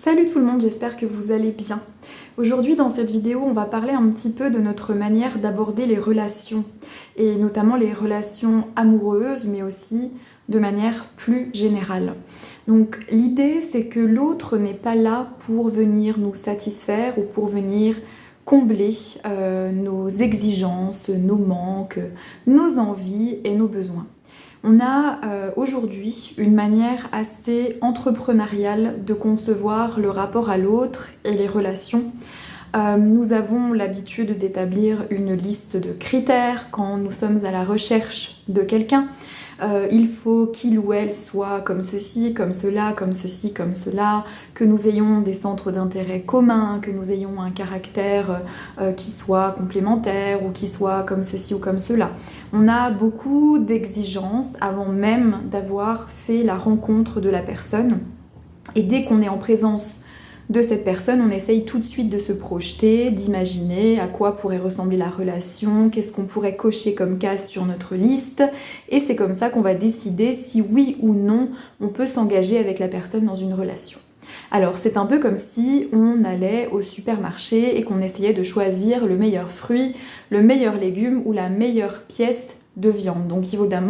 Salut tout le monde, j'espère que vous allez bien. Aujourd'hui dans cette vidéo, on va parler un petit peu de notre manière d'aborder les relations et notamment les relations amoureuses mais aussi de manière plus générale. Donc l'idée c'est que l'autre n'est pas là pour venir nous satisfaire ou pour venir combler nos exigences, nos manques, nos envies et nos besoins. On a aujourd'hui une manière assez entrepreneuriale de concevoir le rapport à l'autre et les relations. Nous avons l'habitude d'établir une liste de critères quand nous sommes à la recherche de quelqu'un. Il faut qu'il ou elle soit comme ceci, comme cela, comme ceci, comme cela, que nous ayons des centres d'intérêt communs, que nous ayons un caractère qui soit complémentaire ou qui soit comme ceci ou comme cela. On a beaucoup d'exigences avant même d'avoir fait la rencontre de la personne. Et dès qu'on est en présence de cette personne, on essaye tout de suite de se projeter, d'imaginer à quoi pourrait ressembler la relation, qu'est-ce qu'on pourrait cocher comme case sur notre liste, et c'est comme ça qu'on va décider si oui ou non on peut s'engager avec la personne dans une relation. Alors c'est un peu comme si on allait au supermarché et qu'on essayait de choisir le meilleur fruit, le meilleur légume ou la meilleure pièce de viande. Donc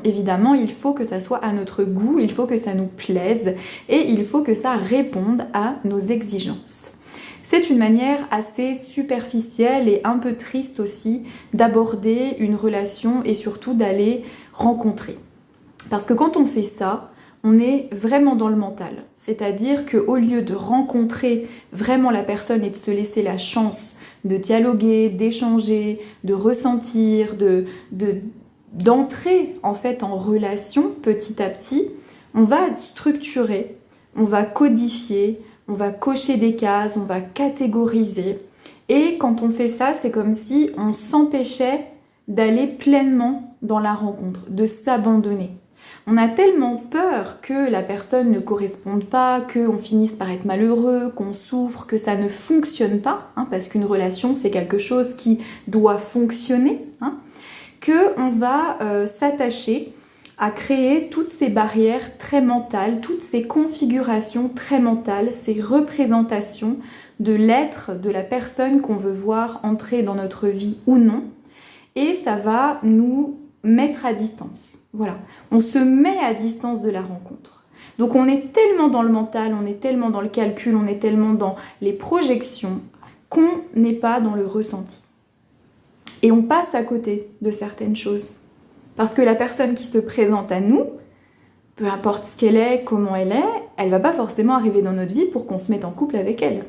évidemment, il faut que ça soit à notre goût, il faut que ça nous plaise et il faut que ça réponde à nos exigences. C'est une manière assez superficielle et un peu triste aussi d'aborder une relation et surtout d'aller rencontrer. Parce que quand on fait ça, on est vraiment dans le mental. C'est-à-dire qu'au lieu de rencontrer vraiment la personne et de se laisser la chance de dialoguer, d'échanger, de ressentir, d'entrer en fait en relation petit à petit, on va structurer, on va codifier, on va cocher des cases, on va catégoriser. Et quand on fait ça, c'est comme si on s'empêchait d'aller pleinement dans la rencontre, de s'abandonner. On a tellement peur que la personne ne corresponde pas, qu'on finisse par être malheureux, qu'on souffre, que ça ne fonctionne pas, parce qu'une relation c'est quelque chose qui doit fonctionner, qu'on va s'attacher à créer toutes ces barrières très mentales, toutes ces configurations très mentales, ces représentations de l'être, de la personne qu'on veut voir entrer dans notre vie ou non, et ça va nous mettre à distance. Voilà, on se met à distance de la rencontre. Donc on est tellement dans le mental, on est tellement dans le calcul, on est tellement dans les projections qu'on n'est pas dans le ressenti. Et on passe à côté de certaines choses. Parce que la personne qui se présente à nous, peu importe ce qu'elle est, comment elle va pas forcément arriver dans notre vie pour qu'on se mette en couple avec elle.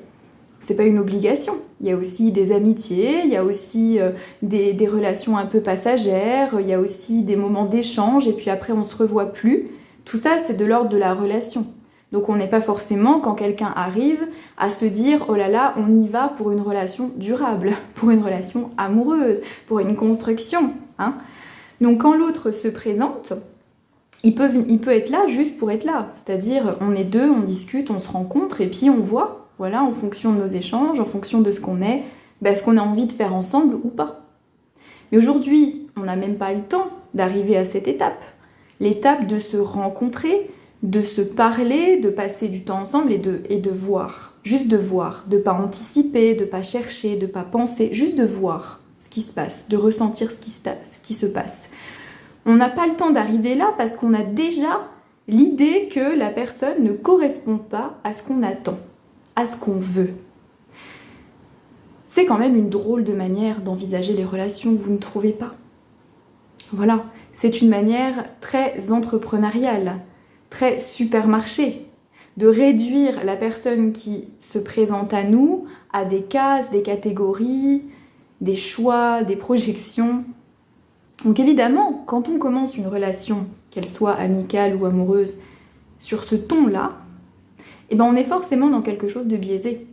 C'est pas une obligation. Il y a aussi des amitiés, il y a aussi des relations un peu passagères, il y a aussi des moments d'échange et puis après on se revoit plus. Tout ça, c'est de l'ordre de la relation. Donc on n'est pas forcément, quand quelqu'un arrive, à se dire « oh là là, on y va pour une relation durable, pour une relation amoureuse, pour une construction ». Donc quand l'autre se présente, il peut être là juste pour être là. C'est-à-dire, on est deux, on discute, on se rencontre et puis on voit, voilà, en fonction de nos échanges, en fonction de ce qu'on est, ce qu'on a envie de faire ensemble ou pas. Mais aujourd'hui, on n'a même pas le temps d'arriver à cette étape. L'étape de se rencontrer, de se parler, de passer du temps ensemble et de voir. Juste de voir, de pas anticiper, de pas chercher, de pas penser, juste de voir ce qui se passe, de ressentir ce qui se passe. On n'a pas le temps d'arriver là parce qu'on a déjà l'idée que la personne ne correspond pas à ce qu'on attend, à ce qu'on veut. C'est quand même une drôle de manière d'envisager les relations, vous ne trouvez pas? Voilà, c'est une manière très entrepreneuriale, très supermarché, de réduire la personne qui se présente à nous à des cases, des catégories, des choix, des projections. Donc évidemment, quand on commence une relation, qu'elle soit amicale ou amoureuse, sur ce ton-là, on est forcément dans quelque chose de biaisé.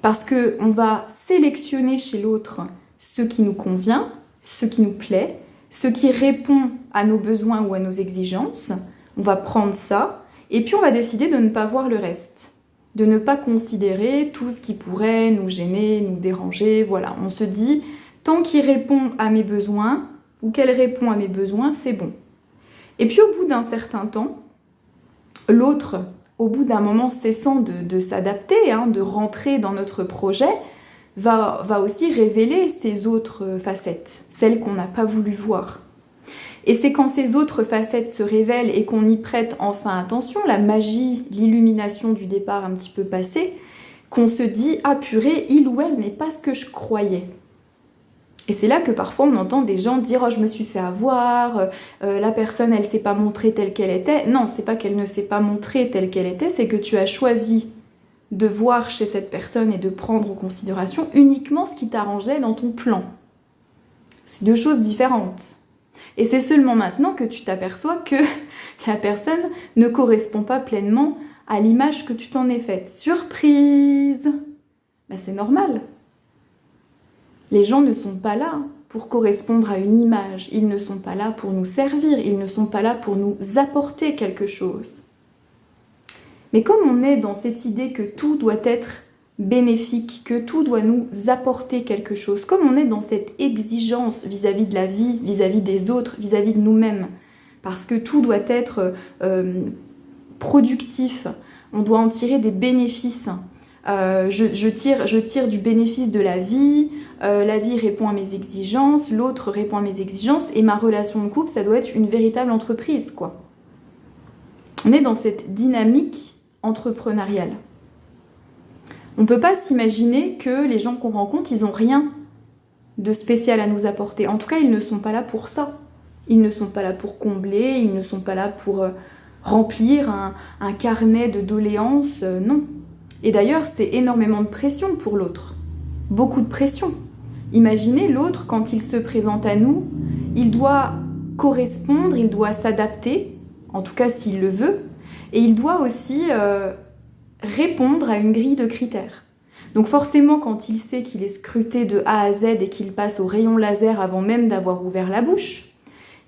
Parce qu'on va sélectionner chez l'autre ce qui nous convient, ce qui nous plaît, ce qui répond à nos besoins ou à nos exigences. On va prendre ça, et puis on va décider de ne pas voir le reste. De ne pas considérer tout ce qui pourrait nous gêner, nous déranger. Voilà, on se dit, tant qu'il répond à mes besoins, ou qu'elle répond à mes besoins, c'est bon. Et puis au bout d'un certain temps, l'autre au bout d'un moment cessant de s'adapter, hein, de rentrer dans notre projet, va aussi révéler ces autres facettes, celles qu'on n'a pas voulu voir. Et c'est quand ces autres facettes se révèlent et qu'on y prête enfin attention, la magie, l'illumination du départ un petit peu passé, qu'on se dit « Ah purée, il ou elle n'est pas ce que je croyais ». Et c'est là que parfois on entend des gens dire « Oh, je me suis fait avoir, la personne elle s'est pas montrée telle qu'elle était ». Non, c'est pas qu'elle ne s'est pas montrée telle qu'elle était, c'est que tu as choisi de voir chez cette personne et de prendre en considération uniquement ce qui t'arrangeait dans ton plan. C'est deux choses différentes. Et c'est seulement maintenant que tu t'aperçois que la personne ne correspond pas pleinement à l'image que tu t'en es faite. Surprise! Ben, c'est normal. Les gens ne sont pas là pour correspondre à une image. Ils ne sont pas là pour nous servir. Ils ne sont pas là pour nous apporter quelque chose. Mais comme on est dans cette idée que tout doit être bénéfique, que tout doit nous apporter quelque chose, comme on est dans cette exigence vis-à-vis de la vie, vis-à-vis des autres, vis-à-vis de nous-mêmes, parce que tout doit être productif, on doit en tirer des bénéfices. Je tire du bénéfice de la vie répond à mes exigences, l'autre répond à mes exigences, et ma relation de couple, ça doit être une véritable entreprise, quoi. On est dans cette dynamique entrepreneuriale. On ne peut pas s'imaginer que les gens qu'on rencontre, ils n'ont rien de spécial à nous apporter. En tout cas, ils ne sont pas là pour ça. Ils ne sont pas là pour combler, ils ne sont pas là pour remplir un carnet de doléances, non. Et d'ailleurs, c'est énormément de pression pour l'autre. Beaucoup de pression. Imaginez l'autre, quand il se présente à nous, il doit correspondre, il doit s'adapter, en tout cas s'il le veut, et il doit aussi répondre à une grille de critères. Donc forcément, quand il sait qu'il est scruté de A à Z et qu'il passe au rayon laser avant même d'avoir ouvert la bouche,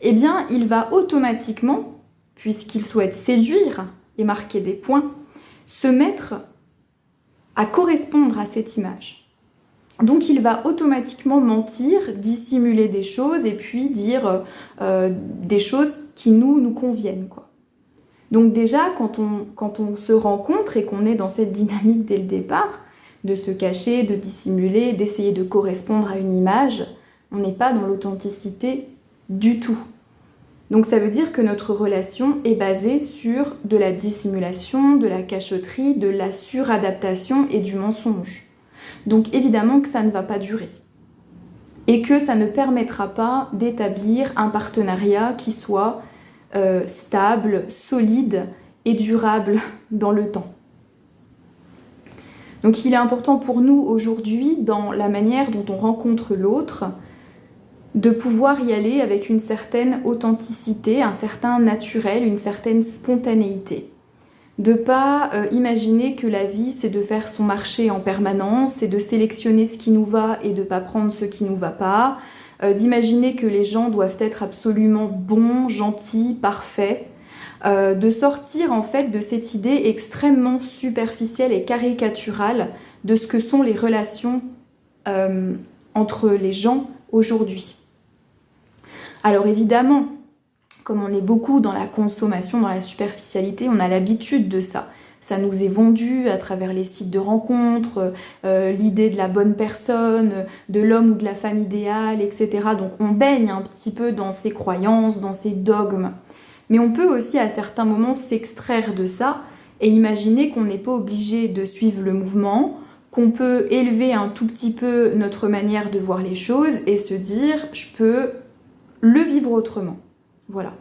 eh bien, il va automatiquement, puisqu'il souhaite séduire et marquer des points, se mettre à correspondre à cette image. Donc il va automatiquement mentir, dissimuler des choses et puis dire des choses qui nous conviennent, quoi. Donc déjà, quand on se rencontre et qu'on est dans cette dynamique dès le départ, de se cacher, de dissimuler, d'essayer de correspondre à une image, on n'est pas dans l'authenticité du tout. Donc ça veut dire que notre relation est basée sur de la dissimulation, de la cachotterie, de la suradaptation et du mensonge. Donc évidemment que ça ne va pas durer. Et que ça ne permettra pas d'établir un partenariat qui soit stable, solide et durable dans le temps. Donc il est important pour nous aujourd'hui, dans la manière dont on rencontre l'autre, de pouvoir y aller avec une certaine authenticité, un certain naturel, une certaine spontanéité. De pas imaginer que la vie c'est de faire son marché en permanence, c'est de sélectionner ce qui nous va et de pas prendre ce qui nous va pas, d'imaginer que les gens doivent être absolument bons, gentils, parfaits, de sortir en fait de cette idée extrêmement superficielle et caricaturale de ce que sont les relations entre les gens aujourd'hui. Alors évidemment, comme on est beaucoup dans la consommation, dans la superficialité, on a l'habitude de ça. Ça nous est vendu à travers les sites de rencontres, l'idée de la bonne personne, de l'homme ou de la femme idéale, etc. Donc on baigne un petit peu dans ces croyances, dans ces dogmes. Mais on peut aussi à certains moments s'extraire de ça et imaginer qu'on n'est pas obligé de suivre le mouvement, qu'on peut élever un tout petit peu notre manière de voir les choses et se dire « je peux le vivre autrement ». Voilà.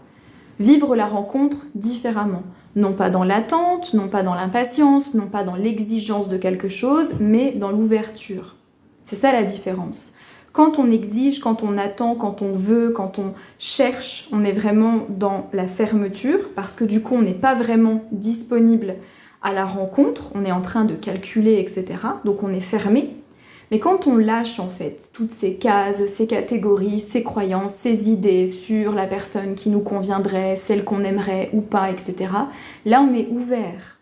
Vivre la rencontre différemment. Non pas dans l'attente, non pas dans l'impatience, non pas dans l'exigence de quelque chose, mais dans l'ouverture. C'est ça la différence. Quand on exige, quand on attend, quand on veut, quand on cherche, on est vraiment dans la fermeture, parce que du coup on n'est pas vraiment disponible à la rencontre, on est en train de calculer, etc. Donc on est fermé. Mais quand on lâche en fait toutes ces cases, ces catégories, ces croyances, ces idées sur la personne qui nous conviendrait, celle qu'on aimerait ou pas, etc., là on est ouvert.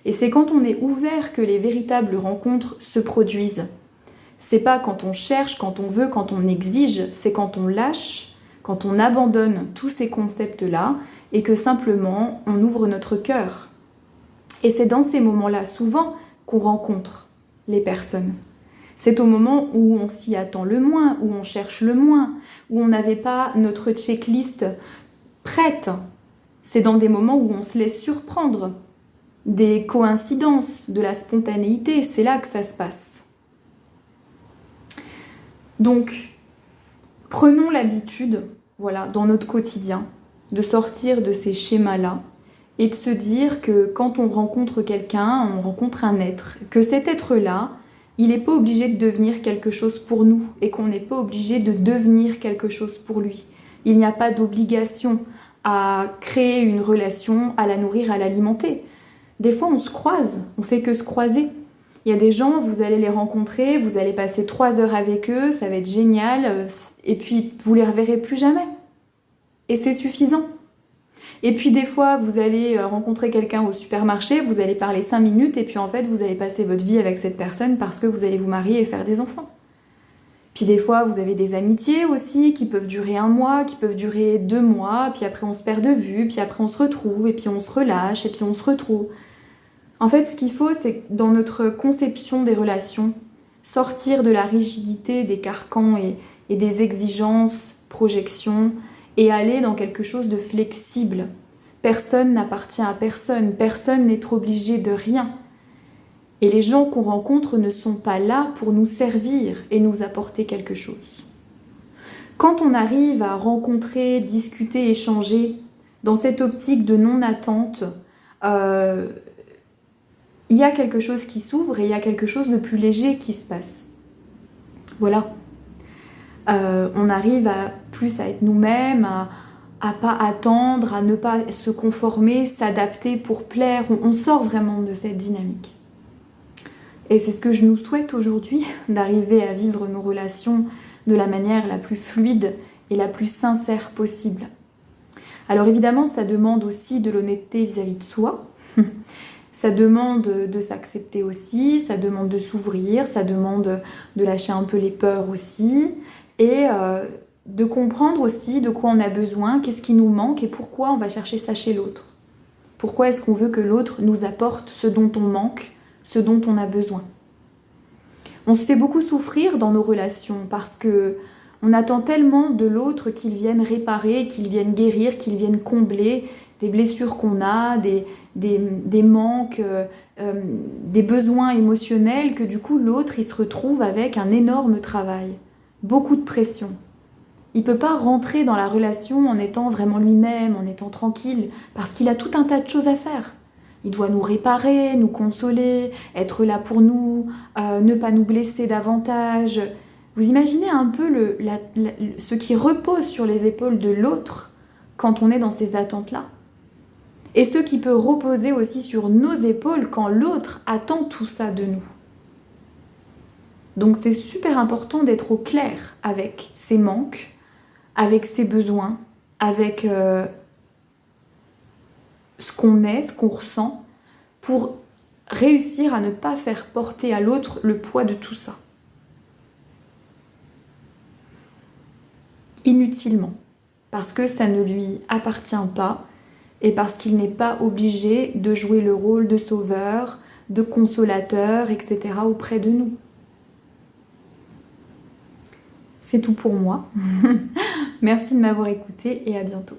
Et c'est quand on est ouvert que les véritables rencontres se produisent. C'est pas quand on cherche, quand on veut, quand on exige, c'est quand on lâche, quand on abandonne tous ces concepts-là et que simplement on ouvre notre cœur. Et c'est dans ces moments-là, souvent, qu'on rencontre les personnes. C'est au moment où on s'y attend le moins, où on cherche le moins, où on n'avait pas notre checklist prête. C'est dans des moments où on se laisse surprendre, des coïncidences, de la spontanéité, c'est là que ça se passe. Donc, prenons l'habitude, voilà, dans notre quotidien, de sortir de ces schémas-là et de se dire que quand on rencontre quelqu'un, on rencontre un être, que cet être-là, il n'est pas obligé de devenir quelque chose pour nous et qu'on n'est pas obligé de devenir quelque chose pour lui. Il n'y a pas d'obligation à créer une relation, à la nourrir, à l'alimenter. Des fois, on se croise, on fait que se croiser. Il y a des gens, vous allez les rencontrer, vous allez passer 3 heures avec eux, ça va être génial, et puis vous les reverrez plus jamais. Et c'est suffisant. Et puis des fois, vous allez rencontrer quelqu'un au supermarché, vous allez parler 5 minutes, et puis en fait, vous allez passer votre vie avec cette personne parce que vous allez vous marier et faire des enfants. Puis des fois, vous avez des amitiés aussi qui peuvent durer 1 mois, qui peuvent durer 2 mois, puis après on se perd de vue, puis après on se retrouve, et puis on se relâche, et puis on se retrouve. En fait, ce qu'il faut, c'est dans notre conception des relations, sortir de la rigidité des carcans et des exigences, projections, et aller dans quelque chose de flexible. Personne n'appartient à personne, personne n'est obligé de rien. Et les gens qu'on rencontre ne sont pas là pour nous servir et nous apporter quelque chose. Quand on arrive à rencontrer, discuter, échanger dans cette optique de non-attente, il y a quelque chose qui s'ouvre et il y a quelque chose de plus léger qui se passe. Voilà. On arrive plus à être nous-mêmes, à pas attendre, à ne pas se conformer, s'adapter pour plaire. On sort vraiment de cette dynamique. Et c'est ce que je nous souhaite aujourd'hui, d'arriver à vivre nos relations de la manière la plus fluide et la plus sincère possible. Alors évidemment, ça demande aussi de l'honnêteté vis-à-vis de soi. Ça demande de s'accepter aussi, ça demande de s'ouvrir, ça demande de lâcher un peu les peurs aussi, et de comprendre aussi de quoi on a besoin, qu'est-ce qui nous manque et pourquoi on va chercher ça chez l'autre. Pourquoi est-ce qu'on veut que l'autre nous apporte ce dont on manque, ce dont on a besoin. On se fait beaucoup souffrir dans nos relations parce que on attend tellement de l'autre qu'il vienne réparer, qu'il vienne guérir, qu'il vienne combler des blessures qu'on a, des manques, des besoins émotionnels, que du coup l'autre il se retrouve avec un énorme travail, beaucoup de pression. Il ne peut pas rentrer dans la relation en étant vraiment lui-même, en étant tranquille, parce qu'il a tout un tas de choses à faire. Il doit nous réparer, nous consoler, être là pour nous, ne pas nous blesser davantage. Vous imaginez un peu ce qui repose sur les épaules de l'autre quand on est dans ces attentes-là. Et ce qui peut reposer aussi sur nos épaules quand l'autre attend tout ça de nous. Donc c'est super important d'être au clair avec ses manques, avec ses besoins, avec ce qu'on est, ce qu'on ressent, pour réussir à ne pas faire porter à l'autre le poids de tout ça. Inutilement, parce que ça ne lui appartient pas et parce qu'il n'est pas obligé de jouer le rôle de sauveur, de consolateur, etc. auprès de nous. C'est tout pour moi. Merci de m'avoir écouté et à bientôt.